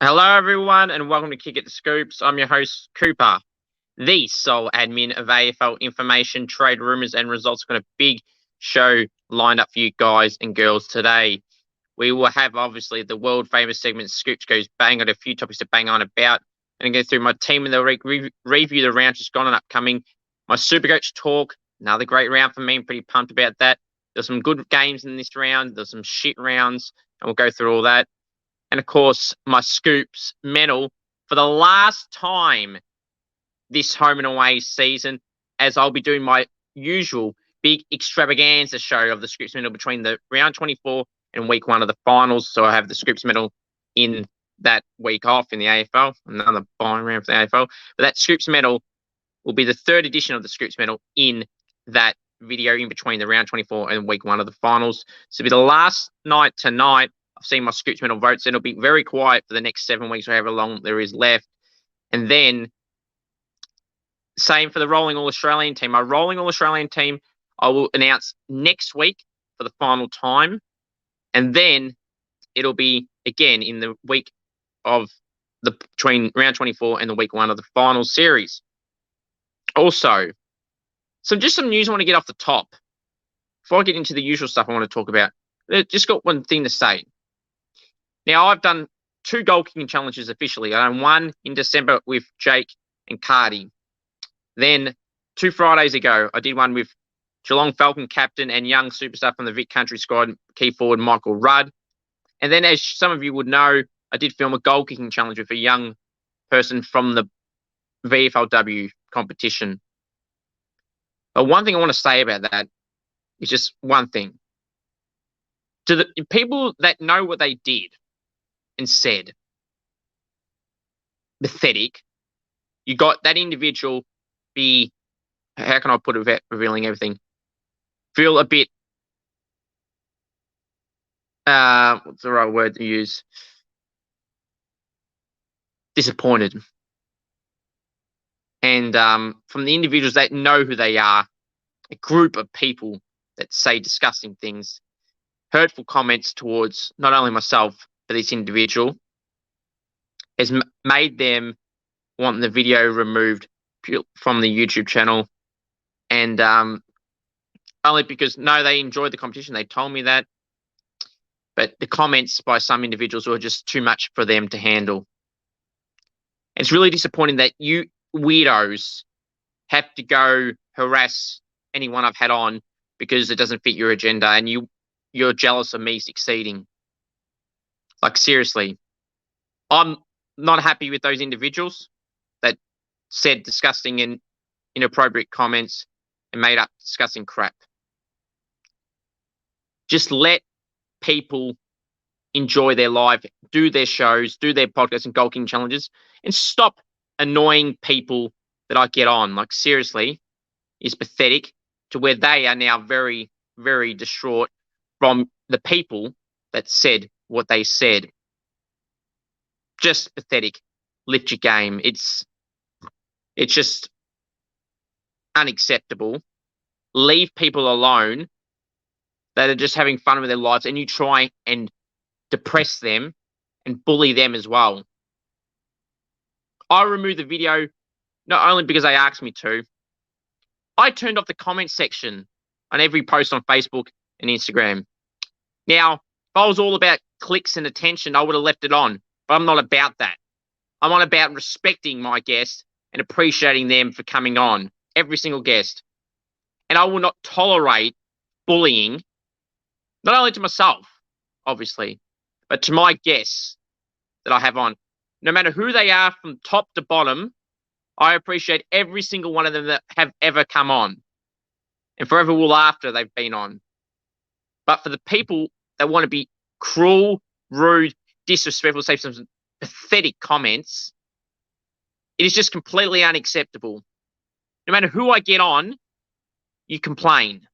Hello, everyone, and welcome to Kick It the Scoops. I'm your host, Cooper, the sole admin of AFL information, trade rumours, and results. We've got a big show lined up for you guys and girls today. We will have, obviously, the world-famous segment, Scoops Goes Bang. Got a few topics to bang on about. And go through my team in the week, review the round just gone and upcoming. My Supercoach Talk, another great round for me. I'm pretty pumped about that. There's some good games in this round. There's some shit rounds, and we'll go through all that. And, of course, my Scoops medal for the last time this home and away season, as I'll be doing my usual big extravaganza show of the Scoops medal between the round 24 and week 1 of the finals. So I have the Scoops medal in that week off in the AFL, another buying round for the AFL. But that Scoops medal will be the third edition of the Scoops medal in that video in between the round 24 and week 1 of the finals. So it'll be the last night tonight. I've seen my Scoops medal votes, and it'll be very quiet for the next 7 weeks or however long there is left. And then, same for the Rolling All-Australian team. My Rolling All-Australian team, I will announce next week for the final time. And then it'll be, again, in the week of between round 24 and the week 1 of the final series. Also, just some news I want to get off the top. Before I get into the usual stuff I want to talk about, I just got one thing to say. Now, I've done 2 goal kicking challenges officially. I done one in December with Jake and Cardi. Then 2 Fridays ago, I did one with Geelong Falcon captain and young superstar from the Vic Country squad, key forward Michael Rudd. And then, as some of you would know, I did film a goal kicking challenge with a young person from the VFLW competition. But one thing I want to say about that is just one thing. To the people that know what they did and said, pathetic. You got that individual be, how can I put it without revealing everything? Feel a bit, what's the right word to use? Disappointed. And from the individuals that know who they are, a group of people that say disgusting things, hurtful comments towards not only myself, but this individual, has made them want the video removed from the YouTube channel. And only because, no, they enjoyed the competition. They told me that. But the comments by some individuals were just too much for them to handle. And it's really disappointing that you weirdos have to go harass anyone I've had on because it doesn't fit your agenda and you're jealous of me succeeding. Like, seriously, I'm not happy with those individuals that said disgusting and inappropriate comments and made up disgusting crap. Just let people enjoy their life, do their shows, do their podcasts and goal kicking challenges, and stop annoying people that I get on. Like, seriously, it's pathetic to where they are now very, very distraught from the people that said what they said. Just pathetic. Lift your game. It's just unacceptable. Leave people alone that are just having fun with their lives, and you try and depress them and bully them as well. I removed the video not only because they asked me to. I turned off the comment section on every post on Facebook and Instagram. Now, if I was all about clicks and attention, I would have left it on. But I'm not about that. I'm on about respecting my guests and appreciating them for coming on, every single guest. And I will not tolerate bullying, not only to myself, obviously, but to my guests that I have on. No matter who they are from top to bottom, I appreciate every single one of them that have ever come on and forever will after they've been on. But for the people that want to be cruel, rude, disrespectful, say some pathetic comments, it is just completely unacceptable. No matter who I get on, you complain.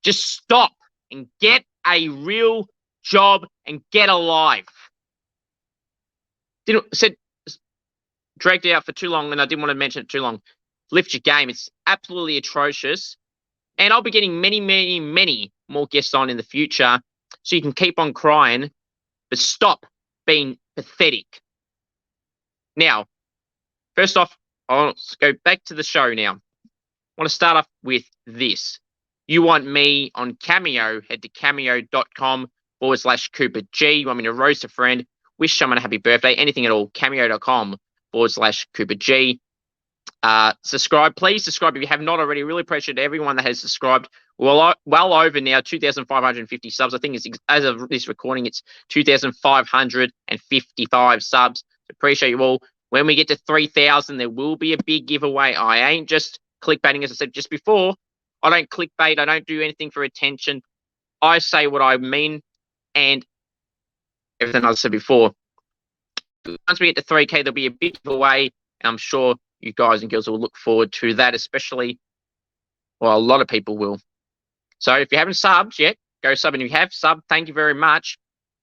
Just stop and get a real job and get a life. Dragged it out for too long, and I didn't want to mention it too long. Lift your game. It's absolutely atrocious. And I'll be getting many, many, many more guests on in the future, so you can keep on crying, but stop been pathetic. Now, first off, I'll go back to the show now. I want to start off with this. You want me on Cameo, head to cameo.com/Cooper G. You want me to roast a friend, wish someone a happy birthday, anything at all, cameo.com/Cooper G. Subscribe, please subscribe if you have not already. Really appreciate everyone that has subscribed. Well over now, 2,550 subs. I think it's, as of this recording, it's 2,555 subs. Appreciate you all. When we get to 3,000, there will be a big giveaway. I ain't just clickbaiting, as I said just before. I don't clickbait. I don't do anything for attention. I say what I mean, and everything I said before. Once we get to 3K, there'll be a big giveaway, and I'm sure you guys and girls will look forward to that, especially, well, a lot of people will. So if you haven't subbed yet, go sub. And if you have subbed, thank you very much.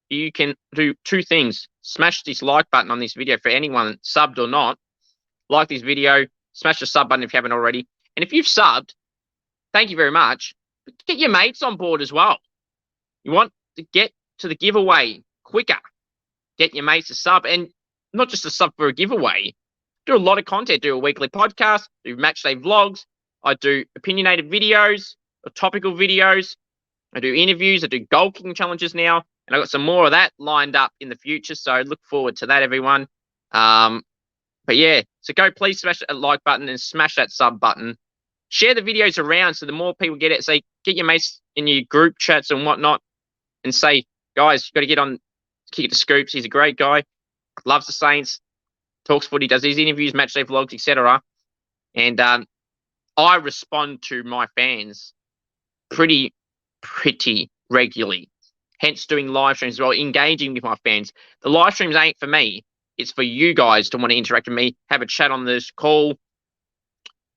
You can do two things. Smash this like button on this video for anyone subbed or not. Like this video. Smash the sub button if you haven't already. And if you've subbed, thank you very much. But get your mates on board as well. You want to get to the giveaway quicker. Get your mates to sub. And not just a sub for a giveaway. Do a lot of content. Do a weekly podcast. Do matchday vlogs. I do opinionated videos or topical videos. I do interviews. I do goal kicking challenges now. And I've got some more of that lined up in the future. So look forward to that, everyone. But yeah, so go please smash that like button and smash that sub button. Share the videos around so the more people get it. Say, get your mates in your group chats and whatnot and say, guys, you've got to get on Kick It to Scoops. He's a great guy. Loves the Saints. Talks footy, does his interviews, matchday vlogs, etc. And I respond to my fans pretty regularly. Hence doing live streams as well, engaging with my fans. The live streams ain't for me. It's for you guys to want to interact with me, have a chat on this call,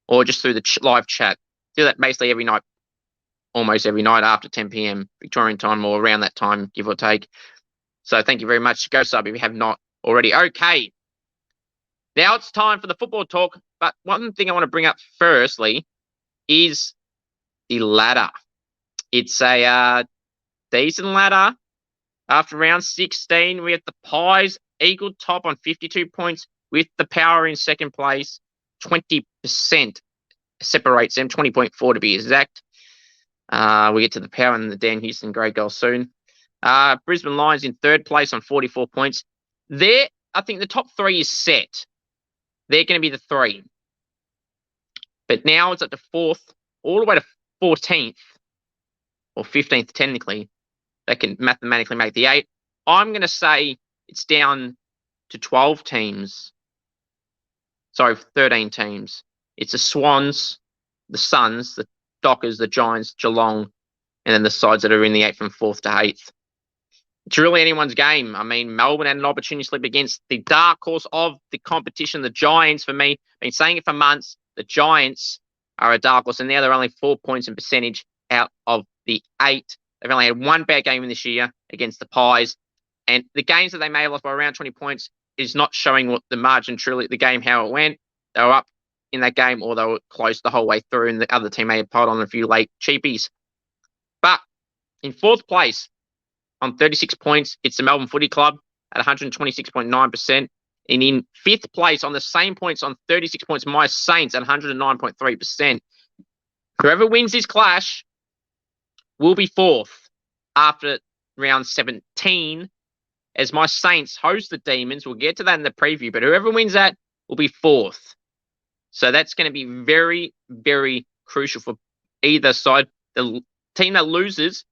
or just through the live chat. Do that basically every night, almost every night after 10 p.m. Victorian time or around that time, give or take. So thank you very much. Go sub if you have not already. Okay. Now it's time for the football talk. But one thing I want to bring up firstly is the ladder. It's a decent ladder. After round 16, we have the Pies equal top on 52 points with the Power in second place. 20% separates them, 20.4 to be exact. We get to the Power and the Dan Houston great goal soon. Brisbane Lions in third place on 44 points. There, I think the top three is set. They're going to be the three. But now it's up to fourth, all the way to 14th, or 15th technically. They can mathematically make the 8. I'm going to say it's down to 12 teams. Sorry, 13 teams. It's the Swans, the Suns, the Dockers, the Giants, Geelong, and then the sides that are in the 8th from 4th to 8th. It's really anyone's game. I mean, Melbourne had an opportunity to slip against the dark horse of the competition, the Giants, for me. I've been saying it for months. The Giants are a dark horse, and now they're only 4 points in percentage out of the 8. They've only had one bad game in this year against the Pies. And the games that they may have lost by around 20 points is not showing what the margin truly, the game, how it went. They were up in that game, or they were close the whole way through, and the other team may have piled on a few late cheapies. But in fourth place, on 36 points, it's the Melbourne Footy Club at 126.9%. And in fifth place, on the same points, on 36 points, my Saints at 109.3%. Whoever wins this clash will be fourth after round 17, as my Saints host the Demons. We'll get to that in the preview, but whoever wins that will be fourth. So that's going to be very, very crucial for either side. The team that loses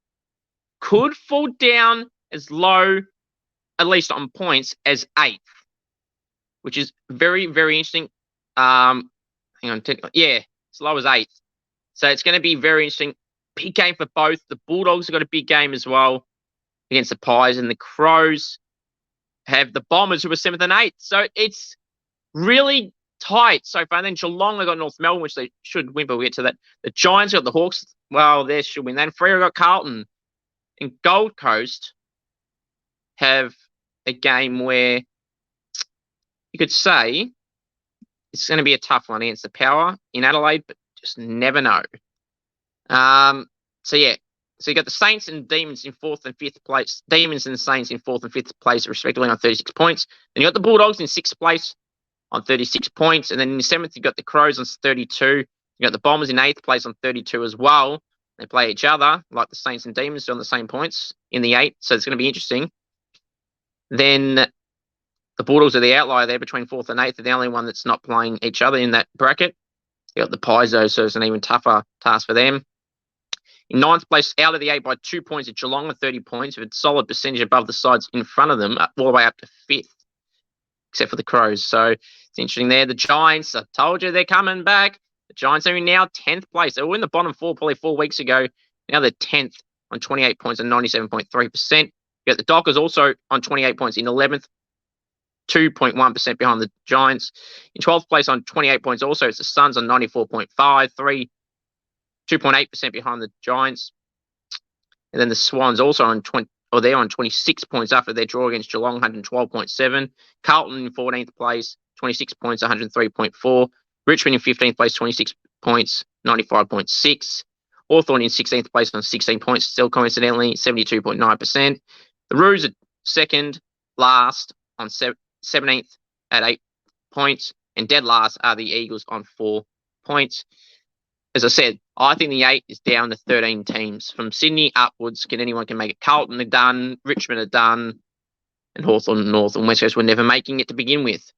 could fall down as low, at least on points, as 8th, which is very, very interesting. Hang on. Yeah, as low as 8th. So it's going to be very interesting. Big game for both. The Bulldogs have got a big game as well against the Pies, and the Crows have the Bombers, who are 7th and 8th. So it's really tight so far. And then Geelong, they got North Melbourne, which they should win, but we'll get to that. The Giants got the Hawks. Well, they should win. Then Freo got Carlton. And Gold Coast have a game where you could say it's going to be a tough one against the Power in Adelaide, but just never know. So yeah, So you got the Saints and Demons in 4th and 5th place. Demons and Saints in 4th and 5th place, respectively, on 36 points. Then you got the Bulldogs in 6th place on 36 points. And then in the 7th, you got the Crows on 32. You got the Bombers in 8th place on 32 as well. They play each other, like the Saints and Demons, on the same points in the 8th. So it's going to be interesting. Then the Bulldogs are the outlier there between 4th and 8th. They're the only one that's not playing each other in that bracket. You got the Pies, though, so it's an even tougher task for them. In 9th place, out of the 8 by 2 points at Geelong with 30 points, with a solid percentage above the sides in front of them, all the way up to 5th, except for the Crows. So it's interesting there. The Giants, I told you they're coming back. The Giants are in now 10th place. They were in the bottom 4 probably 4 weeks ago. Now they're 10th on 28 points and 97.3%. You got the Dockers also on 28 points in 11th, 2.1% behind the Giants. In 12th place on 28 points also, it's the Suns on 94.5, 2.8% behind the Giants. And then the Swans also on they're on 26 points after their draw against Geelong, 112.7. Carlton in 14th place, 26 points, 103.4. Richmond in 15th place, 26 points, 95.6. Hawthorn in 16th place on 16 points, still coincidentally, 72.9%. The Roos are second last on 17th at 8 points. And dead last are the Eagles on 4 points. As I said, I think the 8 is down to 13 teams. From Sydney upwards, anyone can make it. Carlton are done, Richmond are done, and Hawthorn, North and West Coast were never making it to begin with.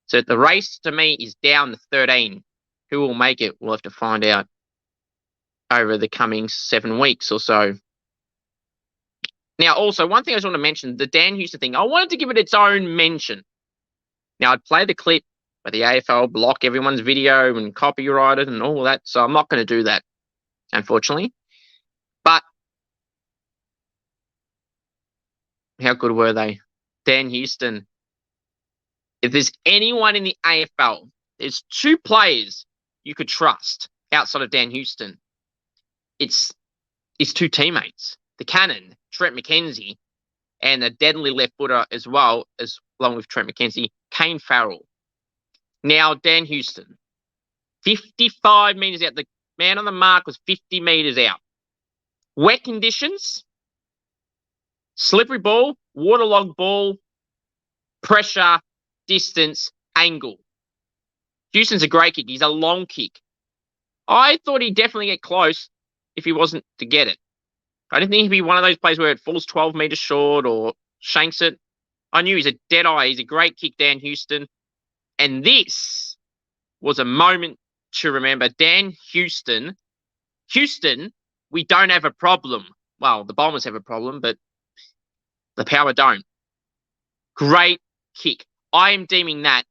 So the race, to me, is down to 13. Who will make it? We'll have to find out over the coming 7 weeks or so. Now, also, one thing I just want to mention, the Dan Houston thing, I wanted to give it its own mention. Now, I'd play the clip, but the AFL block everyone's video and copyright it and all that. So I'm not going to do that, unfortunately. But how good were they? Dan Houston. If there's anyone in the AFL, there's 2 players you could trust outside of Dan Houston. It's his 2 teammates, the cannon, Trent McKenzie, and a deadly left footer as well, as along with Trent McKenzie, Kane Farrell. Now, Dan Houston, 55 metres out. The man on the mark was 50 metres out. Wet conditions, slippery ball, waterlogged ball, pressure, distance, angle. Houston's a great kick. He's a long kick. I thought he'd definitely get close if he wasn't to get it. I didn't think he'd be one of those plays where it falls 12 metres short or shanks it. I knew he's a dead eye. He's a great kick, Dan Houston. And this was a moment to remember. Dan Houston. Houston, we don't have a problem. Well, the Bombers have a problem, but the Power don't. Great kick. I am deeming that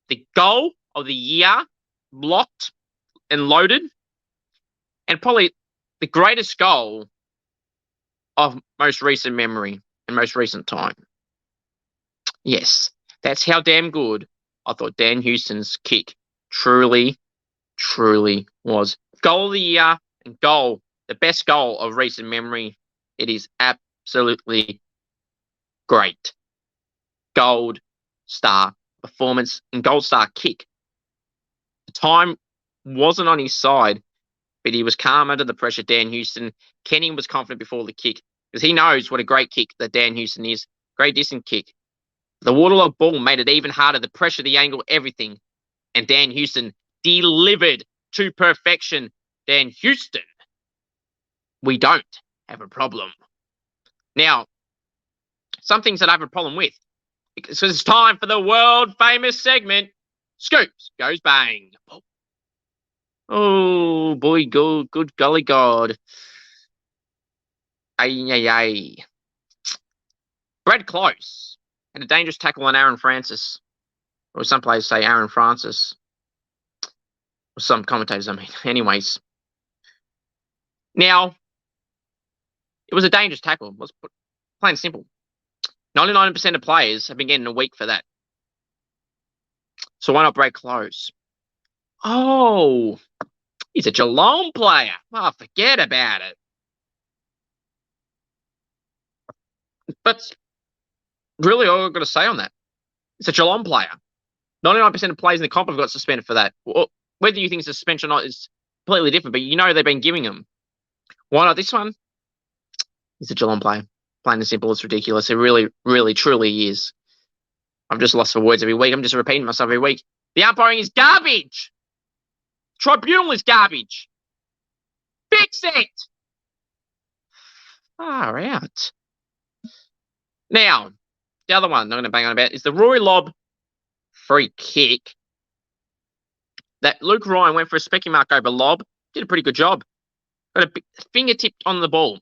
the goal of the year, locked and loaded, and probably the greatest goal of most recent memory and most recent time. Yes, that's how damn good I thought Dan Houston's kick truly was. Goal of the year and goal, the best goal of recent memory. It is absolutely great. Gold star performance and gold star kick. The time wasn't on his side, but he was calm under the pressure, Dan Houston. Kenny was confident before the kick because he knows what a great kick that Dan Houston is. Great distant kick. The waterlogged ball made it even harder. The pressure, the angle, everything. And Dan Houston delivered to perfection. Dan Houston, we don't have a problem. Now, some things that I have a problem with. Because it's time for the world famous segment, Scoops Goes Bang. Oh, boy, good golly God. Ay. Brad Close had a dangerous tackle on Aaron Francis. Or some players say Aaron Francis. Or some commentators, I mean. Anyways. Now, it was a dangerous tackle. Let's put plain and simple. 99% of players have been getting a week for that. So why not break close? Oh, he's a Geelong player. Oh, forget about it. But really all I've got to say on that, it's a Geelong player. 99% of players in the comp have got suspended for that. Whether you think suspension or not is completely different, but you know they've been giving them. Why not this one? He's a Geelong player. Plain and simple, it's ridiculous. It really, really, truly is. I'm just lost for words every week. I'm just repeating myself every week. The umpiring is garbage. Tribunal is garbage. Fix it. Far out. Now, the other one I'm going to bang on about is the Rory Lobb free kick that Luke Ryan went for a specky mark over Lobb. Did a pretty good job. Got a fingertip on the ball.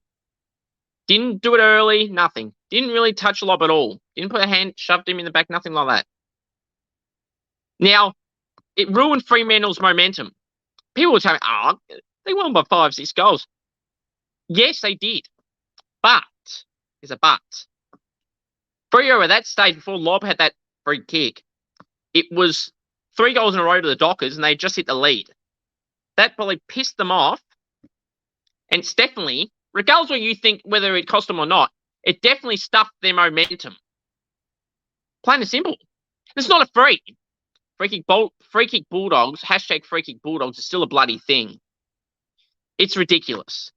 Didn't do it early, nothing. Didn't really touch Lobb at all. Didn't put a hand, shoved him in the back, nothing like that. Now, it ruined Fremantle's momentum. People were telling me, they won by 5-6 goals. Yes, they did. But, there's a but. Freo at that stage, before Lobb had that free kick, it was 3 goals in a row to the Dockers, and they just hit the lead. That probably pissed them off. And it's definitely, regardless of what you think, whether it cost them or not, it definitely stuffed their momentum. Plain and simple. It's not a free. Free kick Bulldogs, hashtag free kick Bulldogs is still a bloody thing. It's ridiculous.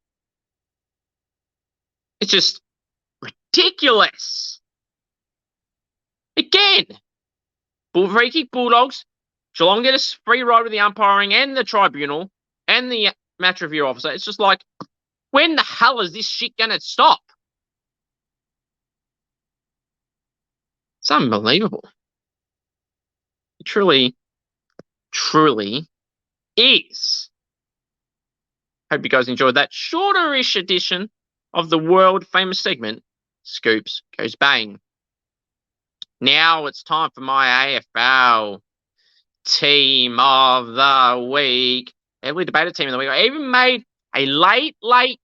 It's just ridiculous. Again, free kick Bulldogs, Geelong get a free ride with the umpiring and the tribunal and the match review officer. It's just like, when the hell is this shit going to stop? It's unbelievable. It truly, truly is. Hope you guys enjoyed that shorter-ish edition of the world-famous segment, Scoops Goes Bang. Now it's time for my AFL Team of the Week. Heavily debated Team of the Week. I even made a late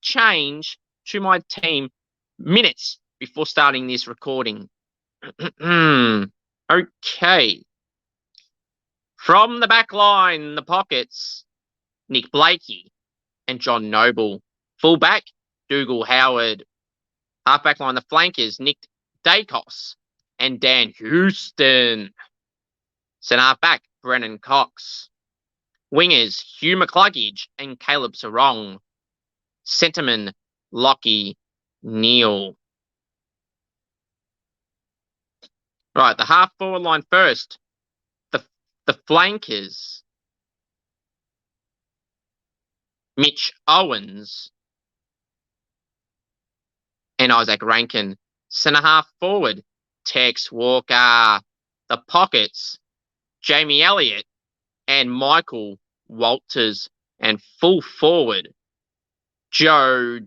change to my team minutes before starting this recording. Okay. From the back line, the pockets, Nick Blakey and John Noble. Fullback, Dougal Howard. Halfback line, the flankers, Nick Dacos and Dan Houston. Centre halfback, Brennan Cox. Wingers, Hugh McCluggage and Caleb Sarong. Centreman, Lockie Neal. Right, the half forward line first. The flankers, Mitch Owens and Isaac Rankin. Centre half forward, Tex Walker. The pockets, Jamie Elliott and Michael Walters. And full forward, Joe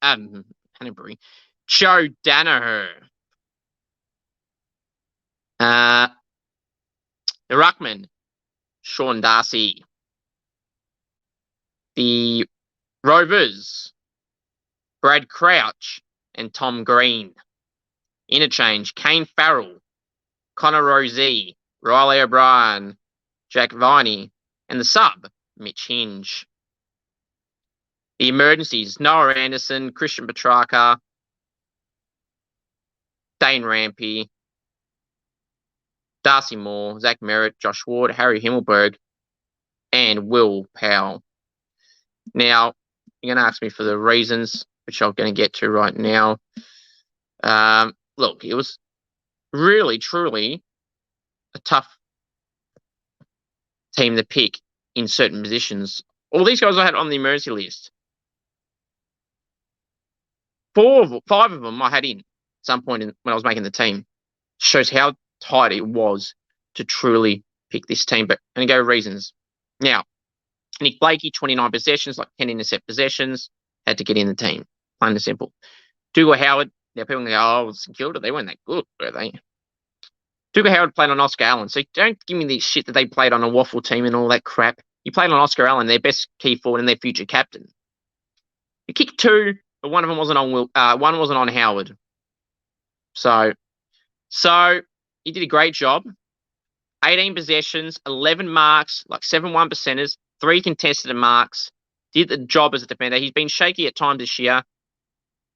Hanbury. Joe Danaher. The ruckman, Sean Darcy. The Rovers, Brad Crouch and Tom Green. Interchange, Kane Farrell, Connor Rozee, Riley O'Brien, Jack Viney, and the sub, Mitch Hinge. The emergencies, Noah Anderson, Christian Petrarca, Dane Rampy, Darcy Moore, Zach Merritt, Josh Ward, Harry Himmelberg, and Will Powell. Now, you're going to ask me for the reasons, which I'm going to get to right now. Look, it was really, truly a tough team to pick in certain positions. All these guys I had on the emergency list. 5 of them I had in at some point when I was making the team. Shows how tight it was to truly pick this team. But I'm going to go reasons. Now, Nick Blakey, 29 possessions, like 10 intercept possessions, had to get in the team. Plain and simple. Dougal Howard, now people go, oh, St Kilda, they weren't that good, were they? Dougal Howard played on Oscar Allen, so don't give me the shit that they played on a waffle team and all that crap. You played on Oscar Allen, their best key forward and their future captain. You kicked 2, but one of them wasn't on Howard. So he did a great job. 18 possessions, 11 marks, like 7 1%ers, 3 contested marks. Did the job as a defender. He's been shaky at times this year,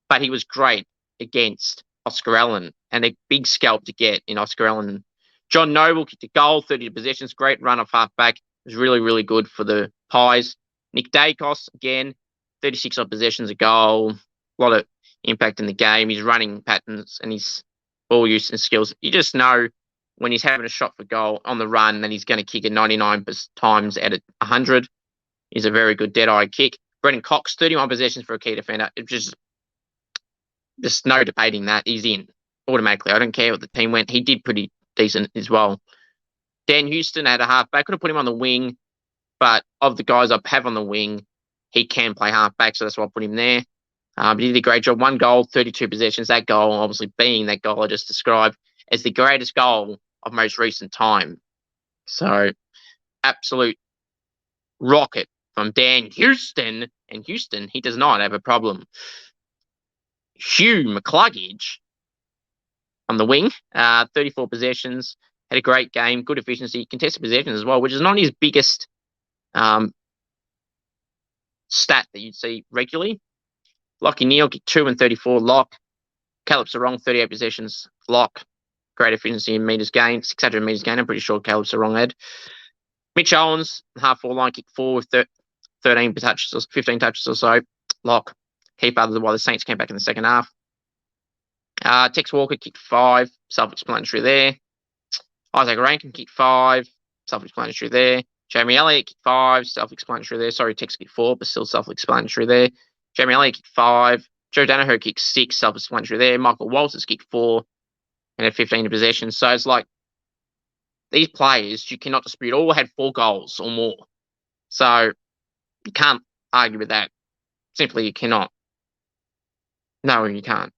but he was great against Oscar Allen and a big scalp to get in Oscar Allen. John Noble kicked a goal, 30 possessions, great run off halfback. It was really, really good for the Pies. Nick Dacos, again, 36 odd possessions, a goal. a lot of impact in the game. His running patterns and his ball use and skills. You just know when he's having a shot for goal on the run that he's going to kick it 99 times out of 100. He's a very good dead-eye kick. Brendan Cox, 31 possessions for a key defender. It's just no debating that. He's in automatically. I don't care what the team went. He did pretty decent as well. Dan Houston had a halfback. Could have put him on the wing, but of the guys I have on the wing, he can play halfback, so that's why I put him there. But he did a great job. 1 goal, 32 possessions. That goal, obviously being that goal I just described, as the greatest goal of most recent time. So, absolute rocket from Dan Houston. And Houston, he does not have a problem. Hugh McCluggage on the wing, 34 possessions, had a great game, good efficiency, contested possessions as well, which is not his biggest stat that you'd see regularly. Lockie Neal, 2 and 34, lock. Caleb Sarong, 38 possessions, lock. Great efficiency in metres gained, 600 metres gained. I'm pretty sure Caleb Sarong had. Mitch Owens, half-forward line, kick 4 with 13 touches, 15 touches or so, lock. Keep others while the Saints came back in the second half. Tex Walker kicked 5, self-explanatory there. Isaac Rankin kicked 5, self-explanatory there. Jamie Elliott kicked 5, self-explanatory there. Sorry, Tex kicked 4, but still self-explanatory there. Jamie Elliott kicked 5. Joe Danaher kicked 6, self-explanatory there. Michael Walters kicked 4 and had 15 in possession. So it's like these players, you cannot dispute, all had 4 goals or more. So you can't argue with that. Simply, you cannot. No, you can't.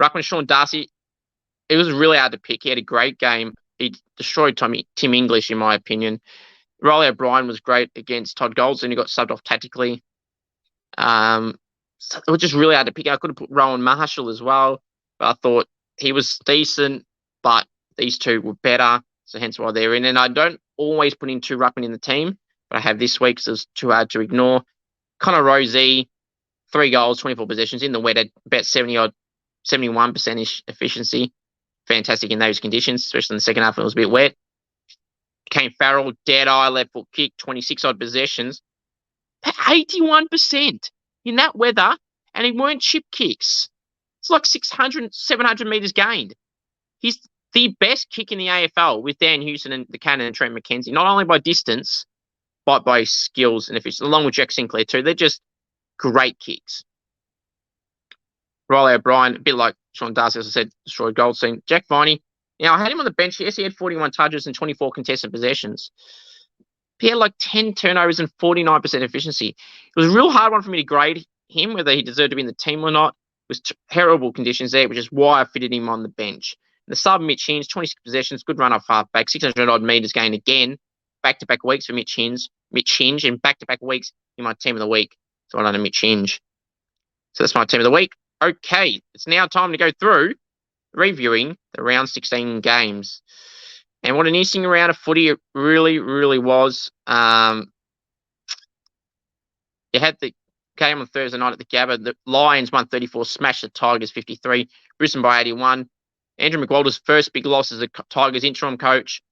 Ruckman Sean Darcy, it was really hard to pick. He had a great game. He destroyed Tim English, in my opinion. Riley O'Brien was great against Todd Goldson. He got subbed off tactically. So it was just really hard to pick. I could have put Rowan Marshall as well, but I thought he was decent, but these two were better, so hence why they're in. And I don't always put in 2 ruckmen in the team, but I have this week, so it's too hard to ignore. Connor Rosie, 3 goals, 24 possessions in the wet at about 71% efficiency. Fantastic in those conditions, especially in the second half when it was a bit wet. Kane Farrell, dead eye, left foot kick, 26 odd possessions. 81% in that weather, and it weren't chip kicks. It's like 600, 700 metres gained. He's the best kick in the AFL with Dan Houston and the Cannon and Trent McKenzie, not only by distance, but by skills and efficiency, along with Jack Sinclair too. They're just great kicks. Riley O'Brien, a bit like Sean Darcy, as I said, destroyed Goldstein. Jack Viney, I had him on the bench. Yes, he had 41 touches and 24 contested possessions. He had like 10 turnovers and 49% efficiency. It was a real hard one for me to grade him, whether he deserved to be in the team or not. It was terrible conditions there, which is why I fitted him on the bench. The sub, Mitch Hinge, 26 possessions, good run off halfback, 600 odd metres gained again. Back-to-back weeks for Mitch Hinge, and back-to-back weeks in my team of the week. So I don't know Mitch Hinge. So that's my team of the week. Okay, it's now time to go through reviewing the round 16 games. And what an interesting round of footy it really, really was. You had the game on Thursday night at the Gabba. The Lions 134, smashed the Tigers 53, Brisbane by 81. Andrew McWalter's first big loss as the Tigers interim coach.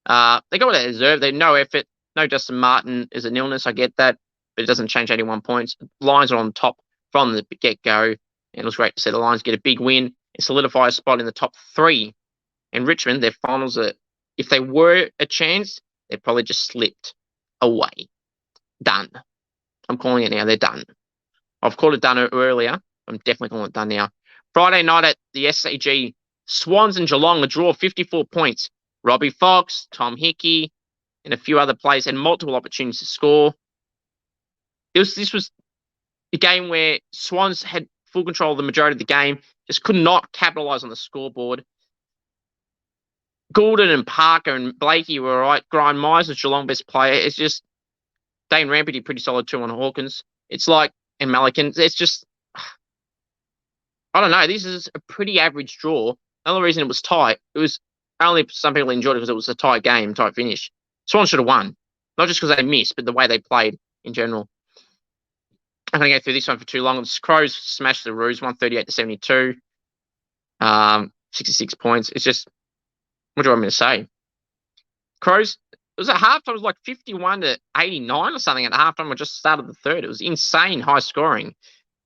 They got what they deserved. They had no effort. No Justin Martin is an illness. I get that, but it doesn't change 81 points. Lions are on top from the get-go, and it was great to see the Lions get a big win and solidify a spot in the top 3. And Richmond, their finals are, if they were a chance, they probably just slipped away. Done. I'm calling it now. They're done. I've called it done earlier. I'm definitely calling it done now. Friday night at the SCG, Swans and Geelong, a draw of 54 points. Robbie Fox, Tom Hickey, and a few other players had multiple opportunities to score. This was a game where Swans had full control of the majority of the game, just could not capitalise on the scoreboard. Goulden and Parker and Blakey were all right. Brian Myers was Geelong best player. It's just Dane Rampedy pretty solid too on Hawkins. It's like, and Malikan, it's just, I don't know. This is a pretty average draw. Another reason it was tight, it was only some people enjoyed it because it was a tight game, tight finish. Swans should have won. Not just because they missed, but the way they played in general. I'm going to go through this one for too long. The Crows smashed the Roos, 138-72. 66 points. It's just, what do you want me to say? Crows, it was at halftime, it was like 51-89 or something at halftime. I just started the third. It was insane high scoring.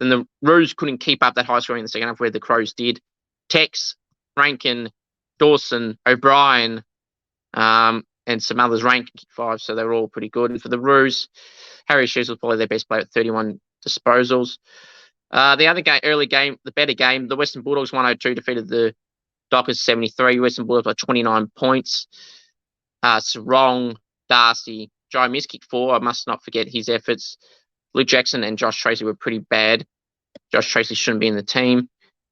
then the Roos couldn't keep up that high scoring in the second half where the Crows did. Tex, Rankin, Dawson, O'Brien, and some others ranked kick 5, so they were all pretty good. And for the Roos, Harry Shoes was probably their best player at 31 disposals. The other game, early game, the better game, the Western Bulldogs 102 defeated the Dockers 73. Western Bulldogs by 29 points. Sarong, Darcy, Joe Miss kicked 4. I must not forget his efforts. Luke Jackson and Josh Tracy were pretty bad. Josh Tracy shouldn't be in the team.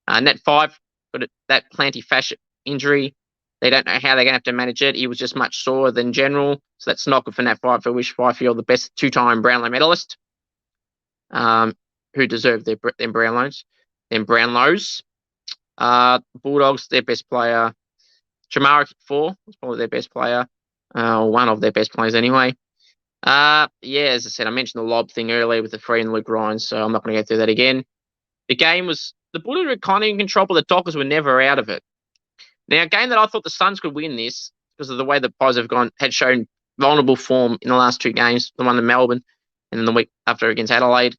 Net 5 got that plantar fascia injury. They don't know how they're going to have to manage it. He was just much sore than general. So that's not good for Nat 5 for Wish Fifield, the best 2-time Brownlow medalist, who deserved them Brownlows. Bulldogs, their best player. Chamara kicked 4. Was probably their best player. One of their best players anyway. As I said, I mentioned the Lobb thing earlier with the Free and Luke Ryan, so I'm not going to go through that again. The game was, the Bulldogs were kind of in control, but the Dockers were never out of it. Now, a game that I thought the Suns could win this because of the way the Pies had shown vulnerable form in the last 2 games, the one in Melbourne and then the week after against Adelaide.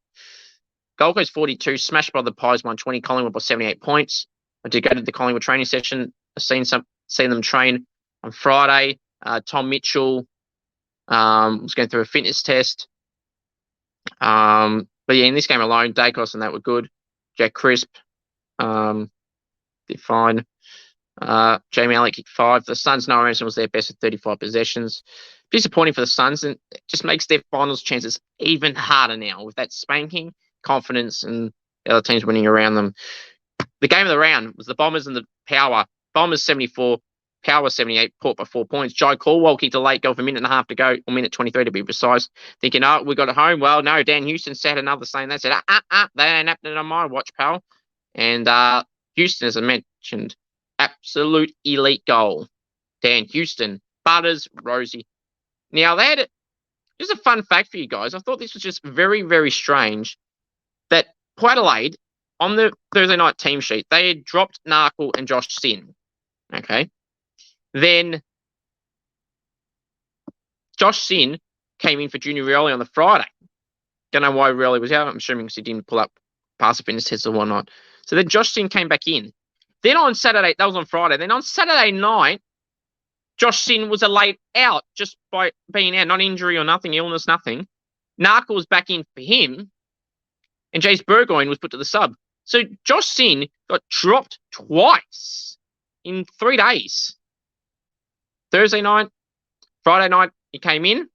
Gold Coast 42, smashed by the Pies 120, Collingwood by 78 points. I did go to the Collingwood training session. I've seen them train on Friday. Tom Mitchell was going through a fitness test. But yeah, in this game alone, Dacos and that were good. Jack Crisp did fine. Jamie Alec kicked 5. The Suns, Noah Anderson was their best at 35 possessions. Disappointing for the Suns, and it just makes their finals chances even harder now with that spanking, confidence, and the other teams winning around them. The game of the round was the Bombers and the Power. Bombers 74, Power 78, Port by 4 points. Jai Caldwell kicked a late goal with a minute and a half to go, or minute 23 to be precise. Thinking, we got it home. Well, no, Dan Houston sat another saying that. Said, they ain't happening on my watch, pal. And Houston, as I mentioned, absolute elite goal. Dan Houston, Butters, Rosie. Now, they had just a fun fact for you guys. I thought this was just very, very strange that Port Adelaide, on the Thursday night team sheet, they had dropped Narkle and Josh Sin. Okay. Then Josh Sin came in for Junior Rioli on the Friday. Don't know why Rioli was out. I'm assuming because he didn't pull up pass fitness tests or whatnot. So then Josh Sin came back in. Then on Saturday, that was on Friday. Then on Saturday night, Josh Sin was a late out just by being out, not injury or nothing, illness, nothing. Narkle was back in for him, and Jace Burgoyne was put to the sub. So Josh Sin got dropped twice in 3 days. Thursday night, Friday night, he came in.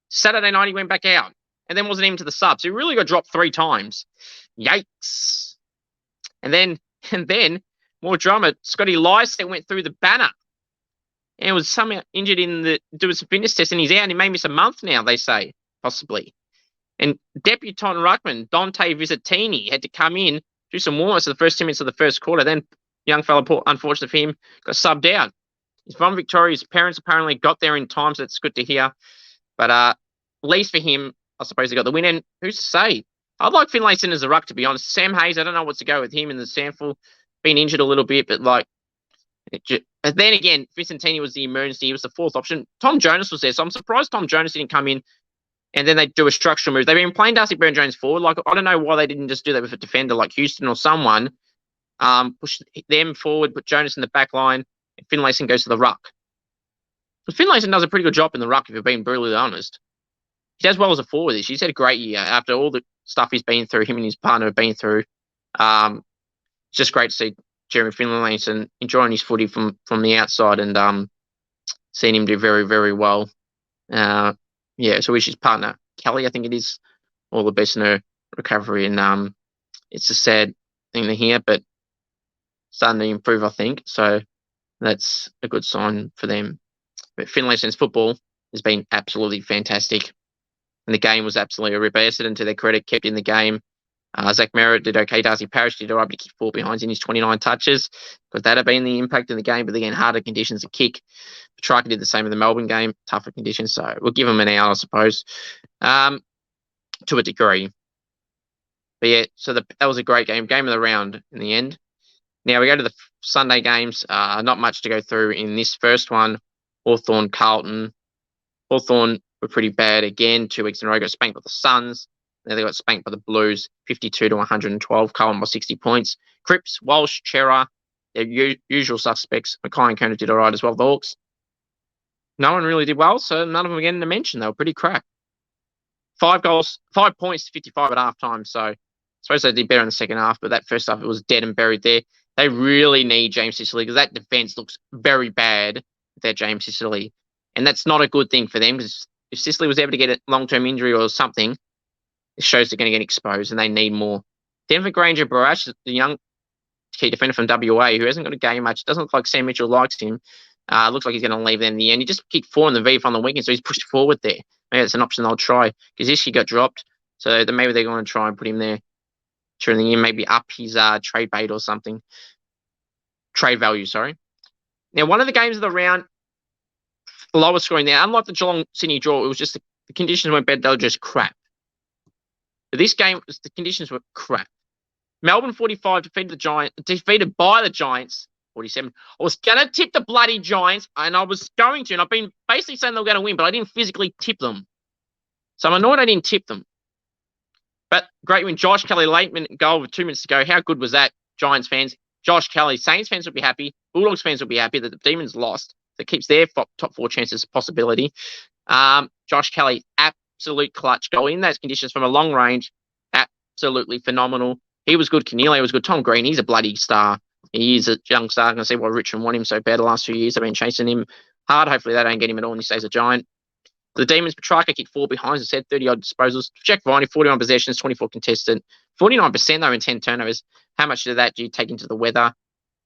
Saturday night, he went back out, and then wasn't even to the sub. So he really got dropped 3 times. Yikes. And then more drama. Scotty Lycett went through the banner and was somehow injured doing some fitness tests, and he's out, and he may miss a month now, they say, possibly. And debutant ruckman Dante Visitini had to come in, do some warm-ups for the first 10 minutes of the first quarter. Then young fella, unfortunately for him, got subbed out. He's from Victoria. His parents apparently got there in time, so it's good to hear. But at least for him, I suppose he got the win. And who's to say? I'd like Finlayson as a ruck, to be honest. Sam Hayes, I don't know what's to go with him in the Sandful. Been injured a little bit, but but then again, Vicentini was the emergency. He was the 4th option. Tom Jonas was there, so I'm surprised Tom Jonas didn't come in and then they do a structural move. They've been playing Darcy Byrne-Jones forward. I don't know why they didn't just do that with a defender like Houston or someone. Push them forward, put Jonas in the back line, and Finlayson goes to the ruck. But Finlayson does a pretty good job in the ruck, if you're being brutally honest. He does well as a forward. He's had a great year after all the stuff he's been through, him and his partner have been through. It's just great to see Jeremy Finlayson enjoying his footy from the outside and seeing him do very, very well. So wish his partner, Kelly, I think it is, all the best in her recovery. And it's a sad thing to hear, but starting to improve, I think. So that's a good sign for them. But Finlayson's football has been absolutely fantastic. And the game was absolutely a ripper. Essendon, to their credit, kept in the game. Zach Merritt did okay. Darcy Parish did all right, but he kicked 4 behinds in his 29 touches because that had been the impact of the game. But again, harder conditions to kick. Petrarca did the same in the Melbourne game, tougher conditions. So we'll give him an out, I suppose, to a degree. But yeah, so that was a great game. Game of the round in the end. Now we go to the Sunday games. Not much to go through in this first one. Hawthorn, Carlton. Hawthorn were pretty bad again. 2 weeks in a row, got spanked by the Suns. They got spanked by the Blues, 52-112. Cohen by 60 points. Cripps, Walsh, Chera, their usual suspects. Mackay and Kerner did all right as well. The Hawks, no one really did well, so none of them were getting a mention. They were pretty crap. 5 points to 55 at halftime. So I suppose they did better in the second half, but that first half, it was dead and buried there. They really need James Sicily because that defense looks very bad without James Sicily. And that's not a good thing for them because if Sicily was ever to get a long-term injury or something, it shows they're going to get exposed and they need more. Denver Granger Barash, the young key defender from WA who hasn't got a game much. Doesn't look like Sam Mitchell likes him. Looks like he's going to leave them in the end. He just kicked 4 in the V from the weekend, so he's pushed forward there. Maybe that's an option they'll try because Ishi got dropped. So then maybe they're going to try and put him there during the year, maybe up his trade bait or something. Trade value, sorry. Now, one of the games of the round, lower scoring there, unlike the Geelong-Sydney draw, it was just the conditions weren't bad, they were just crap. But this game, the conditions were crap. Melbourne 45 defeated by the Giants 47. I was going to tip the bloody Giants, and I was going to, and I've been basically saying they were going to win, but I didn't physically tip them. So I'm annoyed I didn't tip them. But great win. Josh Kelly, late minute goal with 2 minutes to go. How good was that, Giants fans? Josh Kelly, Saints fans will be happy. Bulldogs fans will be happy that the Demons lost. That keeps their top 4 chances a possibility. Josh Kelly, absolute clutch goal in those conditions from a long range. Absolutely phenomenal. He was good. Canelio was good. Tom Green, he's a bloody star. He is a young star. I can see why Richmond want him so bad the last few years. They've been chasing him hard. Hopefully they don't get him at all and he stays a Giant. The Demons, Petrarca kicked 4 behinds, as I said, 30-odd disposals. Jack Viney, 41 possessions, 24 contested. 49% though in 10 turnovers. How much of that do you take into the weather?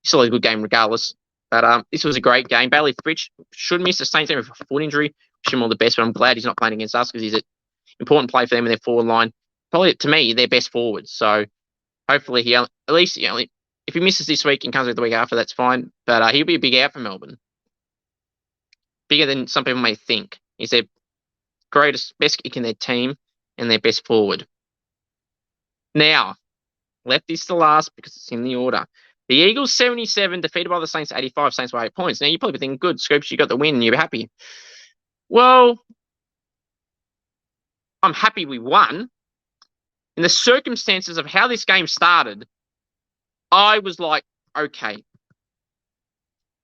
Still a good game regardless. But this was a great game. Bailey Fritsch should miss the Saints game with a foot injury. Wish him all the best, but I'm glad he's not playing against us because he's an important play for them in their forward line. Probably, to me, their best forward. So hopefully he, at least, if he misses this week and comes back the week after, that's fine. But he'll be a big out for Melbourne. Bigger than some people may think. He's their best kick in their team and their best forward. Now, left this to last because it's in the order. The Eagles 77 defeated by the Saints 85. Saints by 8 points. Now, you're probably thinking, good, Scoops, you got the win and you're happy. Well, I'm happy we won. In the circumstances of how this game started, I was like, okay.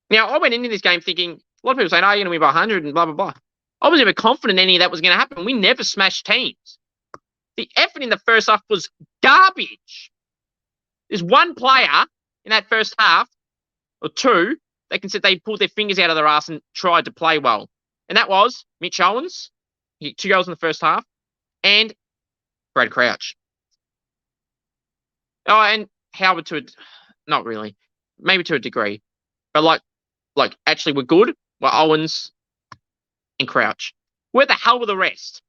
Now, I went into this game thinking, a lot of people saying, oh, you're going to win by 100 and blah, blah, blah. I was never confident any of that was going to happen. We never smashed teams. The effort in the first half was garbage. There's one player in that first half, or two, they pulled their fingers out of their ass and tried to play well. And that was Mitch Owens. He hit 2 goals in the first half. And Brad Crouch. Oh, and Howard not really. Maybe to a degree. But like actually we're good. Well, Owens and Crouch. Where the hell were the rest?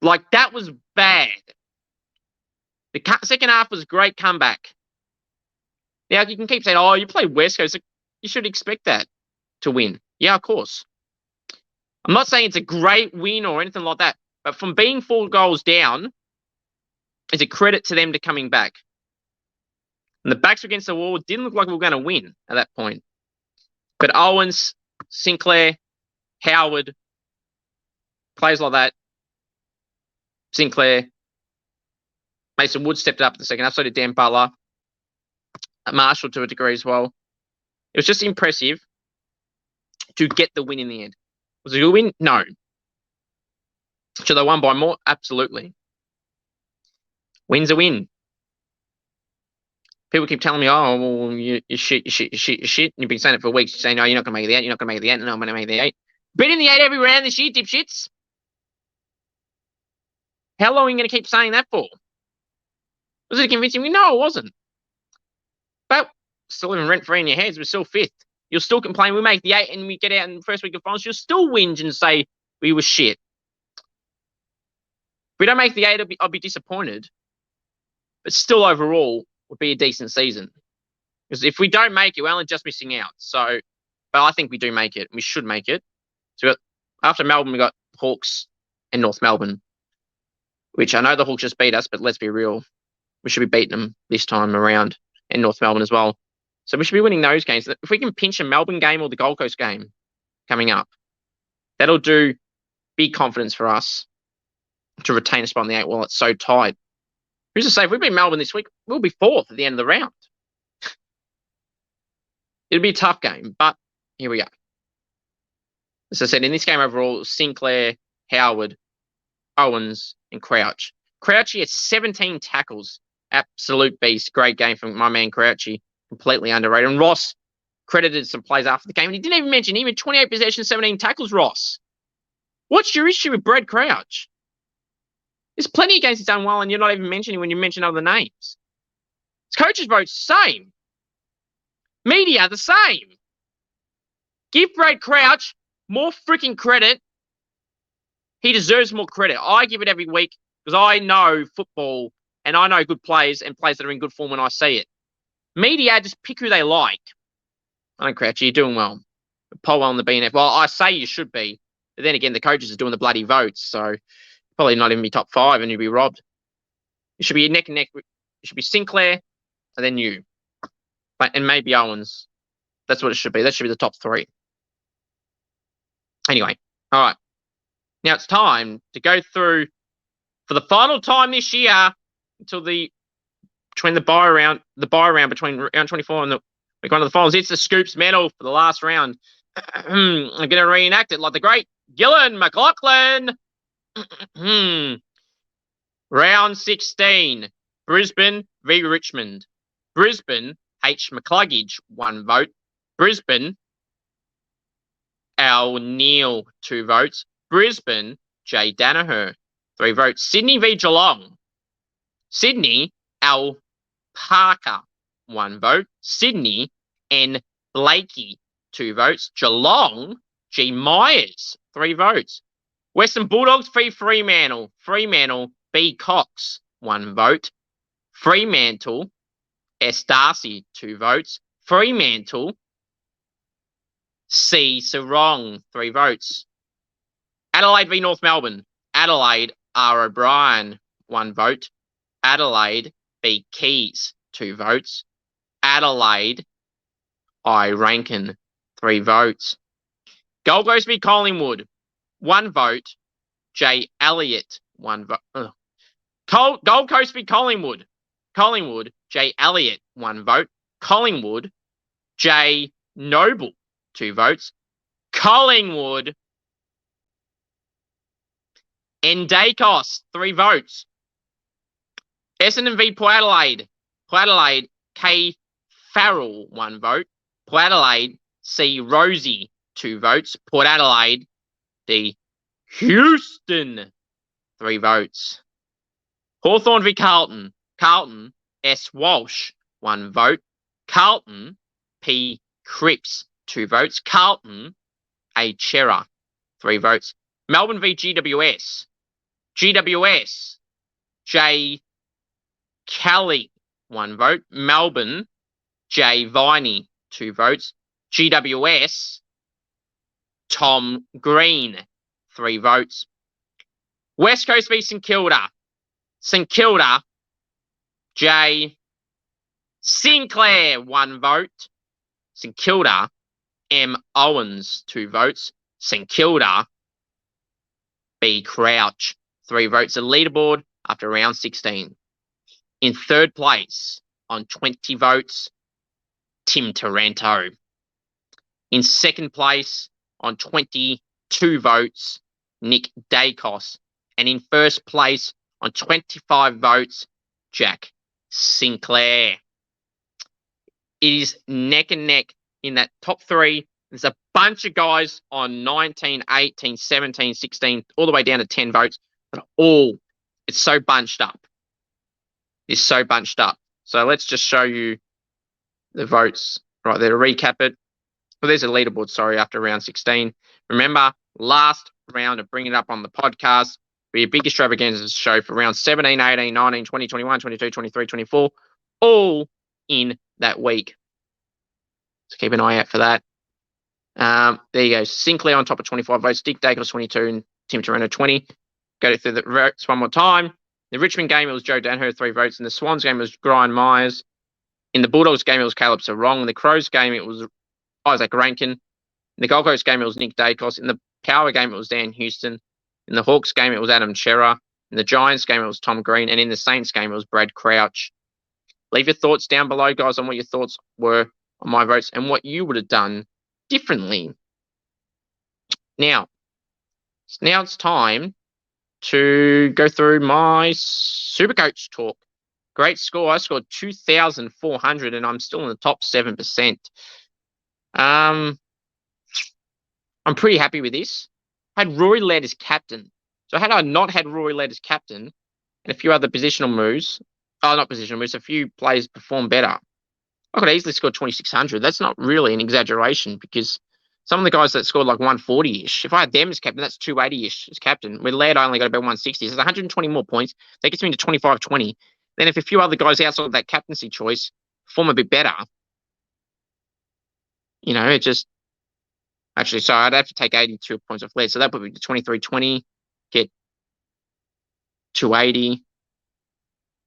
Like, that was bad. The second half was a great comeback. Now, you can keep saying, oh, you play West Coast. You should expect that to win. Yeah, of course. I'm not saying it's a great win or anything like that, but from being 4 goals down, it's a credit to them to coming back. And the backs against the wall, didn't look like we were going to win at that point. But Owens, Sinclair, Howard, players like that, Sinclair, Mason Wood stepped up in the second half, so did Dan Butler, Marshall to a degree as well. It was just impressive to get the win in the end. Was it a good win? No. Should they won by more? Absolutely. Win's a win. People keep telling me, oh, well, you're shit. And you've been saying it for weeks. You're saying, no, you're not going to make the 8. You're not going to make the 8. No, I'm going to make the 8. Been in the 8 every round this year, dipshits. How long are you going to keep saying that for? Was it convincing me? No, it wasn't. But still living rent-free in your heads. We're still 5th. You'll still complain. We make the 8 and we get out in the first week of finals. You'll still whinge and say we were shit. If we don't make the 8, I'll be disappointed. But still, overall, would be a decent season. Because if we don't make it, we're only just missing out. So, but I think we do make it. We should make it. So after Melbourne, we got Hawks and North Melbourne, which I know the Hawks just beat us, but let's be real. We should be beating them this time around, and North Melbourne as well. So we should be winning those games. If we can pinch a Melbourne game or the Gold Coast game coming up, that'll do big confidence for us. to retain a spot in the 8 while it's so tight. Who's to say if we beat Melbourne this week, we'll be 4th at the end of the round. It'll be a tough game, but here we go. As I said, in this game overall, Sinclair, Howard, Owens, and Crouch. Crouchy has 17 tackles. Absolute beast. Great game from my man Crouchy. Completely underrated. And Ross credited some plays after the game, and he didn't even mention him. 28 possessions, 17 tackles, Ross. What's your issue with Brad Crouch? There's plenty of games he's done well, and you're not even mentioning when you mention other names. His coaches vote same. Media, the same. Give Brad Crouch more freaking credit. He deserves more credit. I give it every week because I know football and I know good players and players that are in good form when I see it. Media just pick who they like. I don't Crouch, you're doing well. Poll well on the BNF. Well, I say you should be. But then again, the coaches are doing the bloody votes, so probably not even be top 5 and you'd be robbed. It should be neck and neck. It should be Sinclair and then you. And maybe Owens. That's what it should be. That should be the top 3. Anyway, all right. Now it's time to go through for the final time this year until between the bye round between round 24 and week 1 of the finals. It's the Scoops medal for the last round. I'm going to reenact it like the great Gillan McLaughlin. Round 16, Brisbane v Richmond. Brisbane, H. McCluggage, 1 vote. Brisbane, Al Neil, 2 votes. Brisbane, J. Danaher, 3 votes. Sydney v Geelong. Sydney, Al Parker, 1 vote. Sydney, N. Blakey, 2 votes. Geelong, G. Myers, 3 votes. Western Bulldogs v Fremantle. Fremantle, B. Cox, 1 vote. Fremantle, S. Darcy, 2 votes. Fremantle, C. Sarong, 3 votes. Adelaide v North Melbourne. Adelaide, R. O'Brien, 1 vote. Adelaide, B. Keys, 2 votes. Adelaide, I. Rankin, 3 votes. Gold Coast v Collingwood, 1 vote. J. Elliott, 1 vote. Gold Coast v Collingwood. Collingwood, J. Elliott, 1 vote. Collingwood, J. Noble, 2 votes. Collingwood, Ndakos, 3 votes. Essendon v Port Adelaide. Port Adelaide, K. Farrell, 1 vote. Port Adelaide, C. Rosie, 2 votes. Port Adelaide, D. Houston, 3 votes. Hawthorn v Carlton. Carlton, S. Walsh, 1 vote. Carlton, P. Cripps, 2 votes. Carlton, A. Chera, 3 votes. Melbourne v GWS. GWS, J. Kelly, 1 vote. Melbourne, J. Viney, 2 votes. GWS, Tom Green, 3 votes. West Coast v St Kilda. St Kilda, J. Sinclair, 1 vote. St Kilda, M. Owens, 2 votes. St Kilda, B. Crouch, 3 votes. The leaderboard after round 16. In 3rd place on 20 votes, Tim Taranto. In 2nd place on 22 votes, Nick Dacos. And in 1st place on 25 votes, Jack Sinclair. It is neck and neck in that top 3. There's a bunch of guys on 19, 18, 17, 16, all the way down to 10 votes. But it's so bunched up. It's so bunched up. So let's just show you the votes right there to recap it. Well, there's a leaderboard, sorry, after round 16. Remember, last round of bringing it up on the podcast, be a big extravaganza show for round 17, 18, 19, 20, 21, 22, 23, 24, all in that week. So keep an eye out for that. There you go. Sinclair on top of 25 votes. Dick Dacos 22 and Tim Taranto 20. Go through the votes one more time. The Richmond game, it was Joe Danaher, 3 votes. In the Swans game, it was Brian Myers. In the Bulldogs game, it was Caleb Sarong. In the Crows game, it was Isaac Rankin. In the Gold Coast game, it was Nick Dacos. In the Power game, it was Dan Houston. In the Hawks game, it was Adam Chera. In the Giants game, it was Tom Green. And in the Saints game, it was Brad Crouch. Leave your thoughts down below, guys, on what your thoughts were on my votes and what you would have done differently. Now it's time to go through my Supercoach talk. Great score. I scored 2,400 and I'm still in the top 7%. I'm pretty happy with this. I had Rory Lobb as captain. So had I not had Rory Lobb as captain and a few other positional moves, not positional moves, a few players perform better, I could easily score 2,600. That's not really an exaggeration because some of the guys that scored like 140-ish, if I had them as captain, that's 280-ish as captain. With Laird, I only got about 160. So it's 120 more points. That gets me to 25-20. Then if a few other guys outside of that captaincy choice perform a bit better, it just... Actually, so I'd have to take 82 points off Laird. So that would be 23-20, get 280.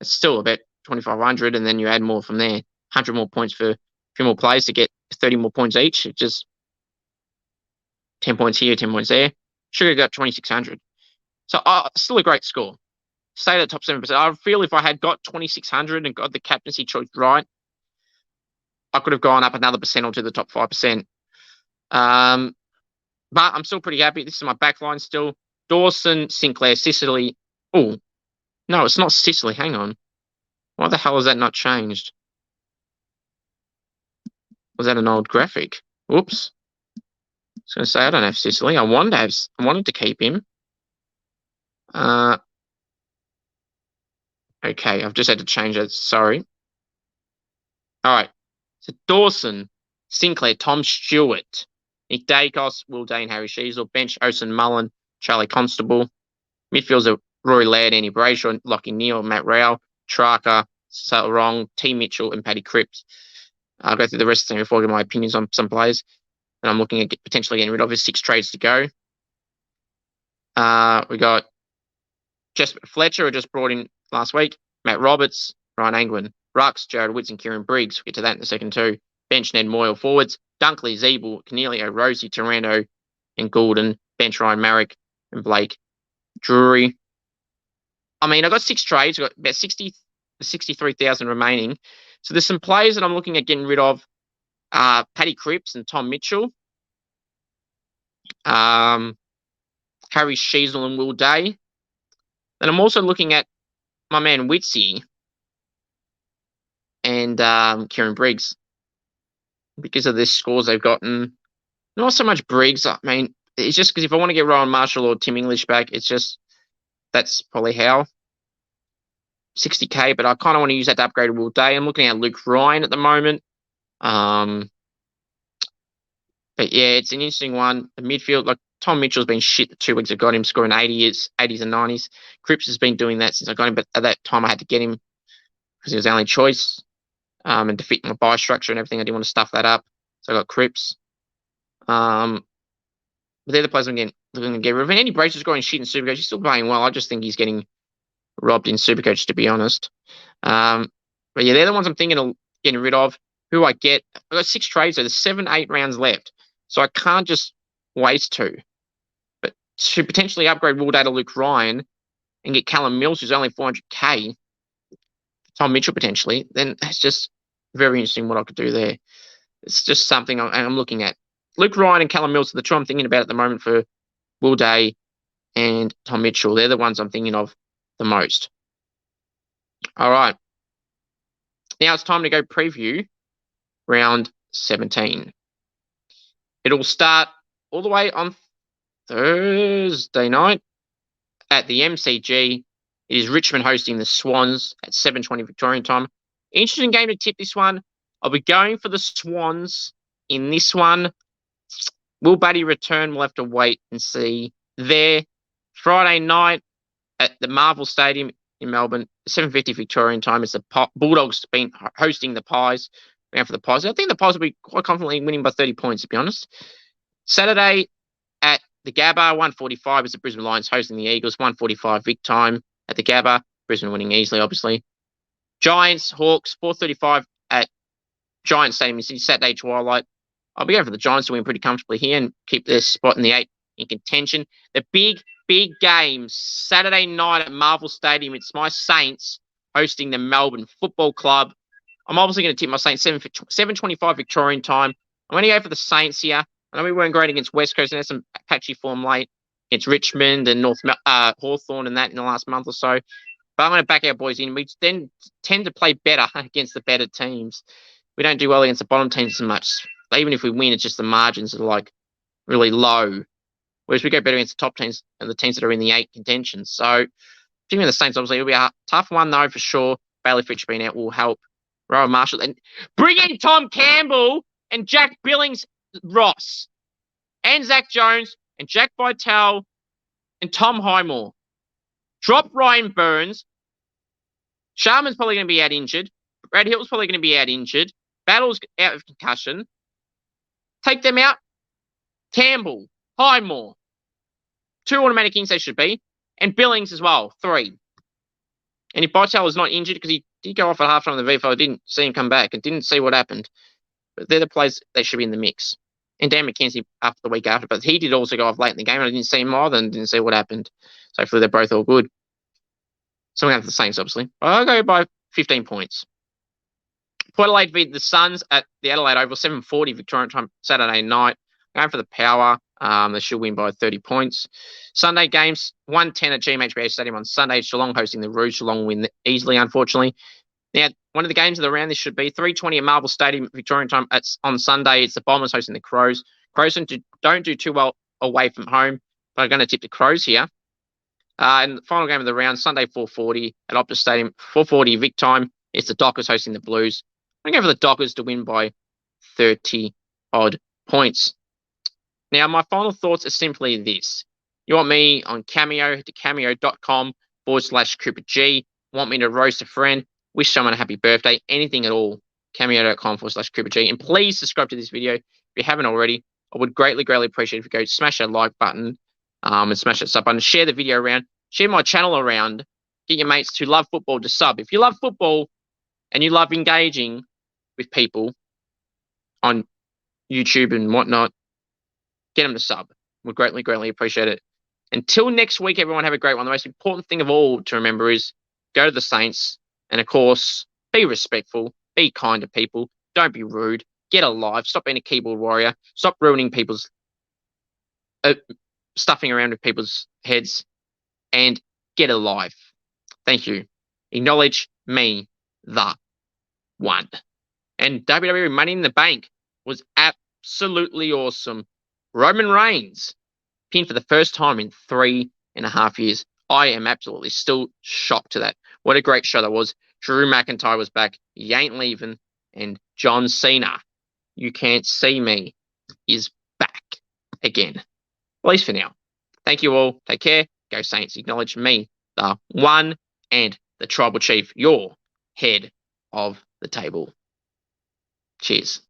It's still about 2,500, and then you add more from there. 100 more points for a few more players to get 30 more points each. It just 10 points here, 10 points there. Should have got 2,600. So still a great score. Stay at the top 7%. I feel if I had got 2,600 and got the captaincy choice right, I could have gone up another percent or to the top 5%. But I'm still pretty happy. This is my backline still. Dawson, Sinclair, Sicily. Oh, no, it's not Sicily. Hang on. Why the hell has that not changed? Was that an old graphic? Oops. I was going to say I don't have Sicily. I wanted to keep him. Okay, I've just had to change it. Sorry. All right. So Dawson, Sinclair, Tom Stewart, Nick Dacos, Will Day, and Harry Sheasel. Bench, Osen Mullen, Charlie Constable. Midfields are Rory Laird, Andy Brayshaw, Lockie Neal, Matt Rowell, Tracker, Salrong, T. Mitchell, and Paddy Cripps. I'll go through the rest of them before I give my opinions on some players. And I'm looking at potentially getting rid of. There's 6 trades to go. We got Jesper Fletcher, who just brought in last week. Matt Roberts, Ryan Angwin, Rux, Jared Witts, and Kieran Briggs. We'll get to that in a second too. Bench Ned Moyle forwards. Dunkley, Zeeble, Cornelio, Rosie, Taranto, and Goulden. Bench Ryan Marrick and Blake Drury. I mean, I've got 6 trades. I've got about 63,000 remaining. So there's some players that I'm looking at getting rid of. Paddy Cripps and Tom Mitchell. Harry Sheasel and Will Day. Then I'm also looking at my man Witsy and Kieran Briggs. Because of the scores they've gotten. Not so much Briggs. I mean, it's just because if I want to get Ryan Marshall or Tim English back, it's just that's probably how. 60k, but I kind of want to use that to upgrade Will Day. I'm looking at Luke Ryan at the moment. But yeah, it's an interesting one. The midfield, like Tom Mitchell's been shit the 2 weeks I got him, scoring 80s and 90s. Cripps has been doing that since I got him, but at that time I had to get him because he was the only choice. And to fit my buy structure and everything, I didn't want to stuff that up. So I got Cripps. But they're the players I'm looking to get rid of. And Andy Brayshaw going shit in Supercoach. He's still playing well. I just think he's getting robbed in Supercoach, to be honest. But yeah, they're the ones I'm thinking of getting rid of. Who I get, I've got 6 trades, so there's 7-8 rounds left. So I can't just waste 2. But to potentially upgrade Will Day to Luke Ryan and get Callum Mills, who's only 400k, Tom Mitchell potentially, then it's just very interesting what I could do there. It's just something I'm looking at. Luke Ryan and Callum Mills are the 2 I'm thinking about at the moment for Will Day and Tom Mitchell. They're the ones I'm thinking of the most. All right. Now it's time to go preview round 17. It'll start all the way on Thursday night at the MCG. It is Richmond hosting the Swans at 7:20 Victorian time. Interesting game to tip this one. I'll be going for the Swans in this one. Will Buddy return? We'll have to wait and see. There, Friday night at the Marvel Stadium in Melbourne, 7:50 Victorian time. It's the Bulldogs been hosting the Pies. Going for the Pies. I think the Pies will be quite confidently winning by 30 points, to be honest. Saturday at the Gabba, 1:45 is the Brisbane Lions hosting the Eagles. 1:45 Vic time at the Gabba. Brisbane winning easily, obviously. Giants, Hawks, 4:35 at Giants Stadium in Sydney, Saturday twilight. I'll be going for the Giants to win pretty comfortably here and keep their spot in the 8 in contention. The big big game Saturday night at Marvel Stadium. It's my Saints hosting the Melbourne Football Club. I'm obviously going to tip my Saints 7:25 Victorian time. I'm going to go for the Saints here. I know we weren't great against West Coast and had some patchy form late against Richmond and Hawthorn and that in the last month or so. But I'm going to back our boys in. We then tend to play better against the better teams. We don't do well against the bottom teams as much. Even if we win, it's just the margins are like really low. Whereas we go better against the top teams and the teams that are in the 8 contention. So, give me the Saints, obviously. It'll be a tough one, though, for sure. Bailey Fitch being out will help. Rowan Marshall. And bring in Tom Campbell and Jack Billings Ross. And Zach Jones and Jack Vitale and Tom Highmore. Drop Ryan Burns. Sharman's probably going to be out injured. Brad Hill's probably going to be out injured. Battle's out of concussion. Take them out. Campbell, Highmore. 2 automatic ins they should be. And Billings as well, 3. And if Vitale is not injured, because he did go off at halftime of the VFL, I didn't see him come back. I didn't see what happened. But they're the players that should be in the mix. And Dan McKenzie after the week after, but he did also go off late in the game. And I didn't see him either and didn't see what happened. So hopefully they're both all good. So we're going to have the Saints, obviously. I'll go by 15 points. Port Adelaide beat the Suns at the Adelaide Oval, 7:40 Victorian time, Saturday night. Going for the Power. They should win by 30 points. Sunday games, 1:10 at GMHBA Stadium on Sunday. Geelong hosting the Rouge. Geelong win easily, unfortunately. Now, one of the games of the round, this should be 3:20 at Marvel Stadium, Victorian time. On Sunday, it's the Bombers hosting the Crows. Crows don't do too well away from home, but I'm going to tip the Crows here. And the final game of the round, Sunday, 4:40 at Optus Stadium, 4:40 Vic time. It's the Dockers hosting the Blues. I'm going to go for the Dockers to win by 30-odd points. Now, my final thoughts are simply this. You want me on Cameo, to cameo.com/Cooper G. Want me to roast a friend, wish someone a happy birthday, anything at all, cameo.com/Cooper G. And please subscribe to this video if you haven't already. I would greatly, greatly appreciate it if you go smash that like button and smash that sub button. Share the video around. Share my channel around. Get your mates who love football to sub. If you love football and you love engaging with people on YouTube and whatnot, get them to sub. We'd greatly, greatly appreciate it. Until next week, everyone have a great one. The most important thing of all to remember is go to the Saints. And, of course, be respectful. Be kind to people. Don't be rude. Get alive. Stop being a keyboard warrior. Stop ruining people's stuffing around with people's heads. And get alive. Thank you. Acknowledge me, the one. And WWE Money in the Bank was absolutely awesome. Roman Reigns pinned for the first time in 3.5 years. I am absolutely still shocked to that. What a great show that was. Drew McIntyre was back. He ain't leaving. And John Cena, you can't see me, is back again. At least for now. Thank you all. Take care. Go Saints. Acknowledge me, the one and the Tribal Chief, your head of the table. Cheers.